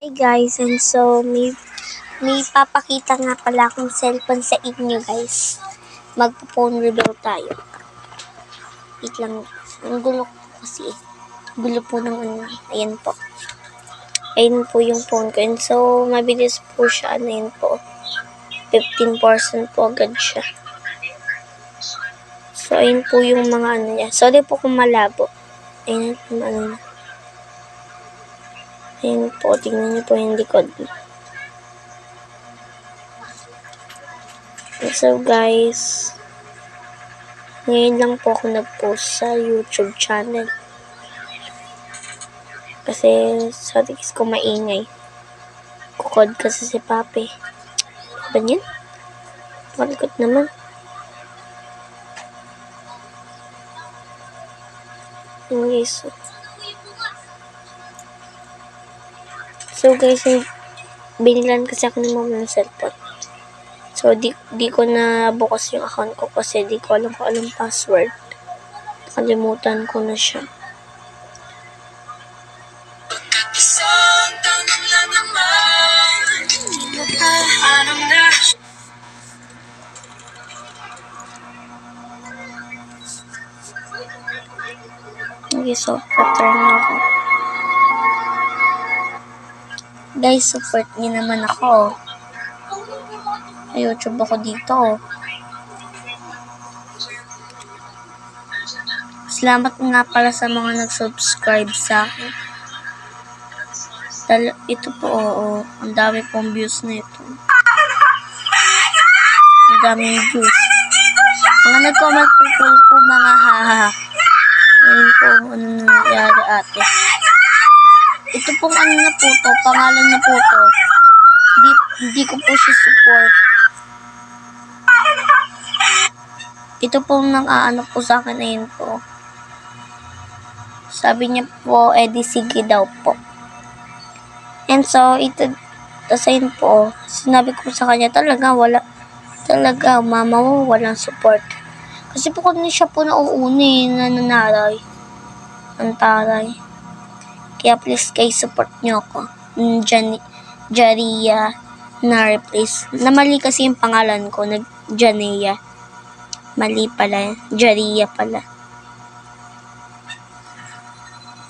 Hey guys, and so may papakita nga pala akong cellphone sa inyo guys. Magpo-phone reveal tayo. Wait lang, ang gulo ko kasi gulo po ng ano. Ayan po. Ayan po yung phone ko. And so, mabilis po siya. Ayan po. 15% po agad siya. So, ayan po yung mga ano niya. Sorry po kung malabo. Ayan po ano na. Ayan po, tingnan niyo po yung likod. So guys, ngayon lang po ako nag-post sa YouTube channel. Kasi sa tiks ko maingay. Kukod kasi si Papi. Ba yan? Malikot naman. Yung guys. So guys, binilan kasi ako ni mama ng cellphone. So di ko na bukas yung account ko kasi di ko alam kung anong password. Nakalimutan ko na siya. Okay, so pattern na ako. Guys, support niyo naman ako. May YouTube ako dito. Salamat nga pala sa mga nag-subscribe sa akin. Ito po, oo. Ang dami pong views na ito. Ang daming views. Mga nag-comment po mga haha. Ngayon po, ano nangyari ate. Ito pong ano na po to, pangalan na po to. Hindi ko po siya support. Ito pong nang-aano po sa akin, ayun po. Sabi niya po, edi sige daw po. And so, ito, ayun po, sinabi ko sa kanya, talaga, mama mo, walang support. Kasi po kung siya po nauuni, nananaray. Ang taray. Kaya please, kayo support nyo ako. Jaria na replace. Namali kasi yung pangalan ko, Janeya. Mali pala, Jaria pala.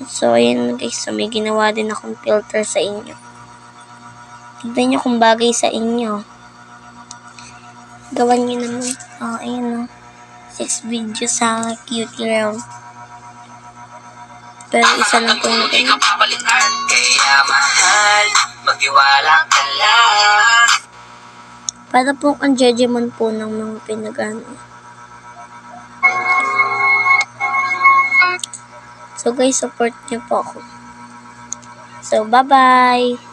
So, ayan guys. So, may ginawa din akong filter sa inyo. Tignan nyo kung bagay sa inyo. Gawan nyo naman. Ayan o. 6 videos sa cutie round. Pero isa lang po yung kaya mahal, magtiwala ka lang. Para po ang judgment po ng mga pinagano. So guys, support niyo po ako. So bye-bye!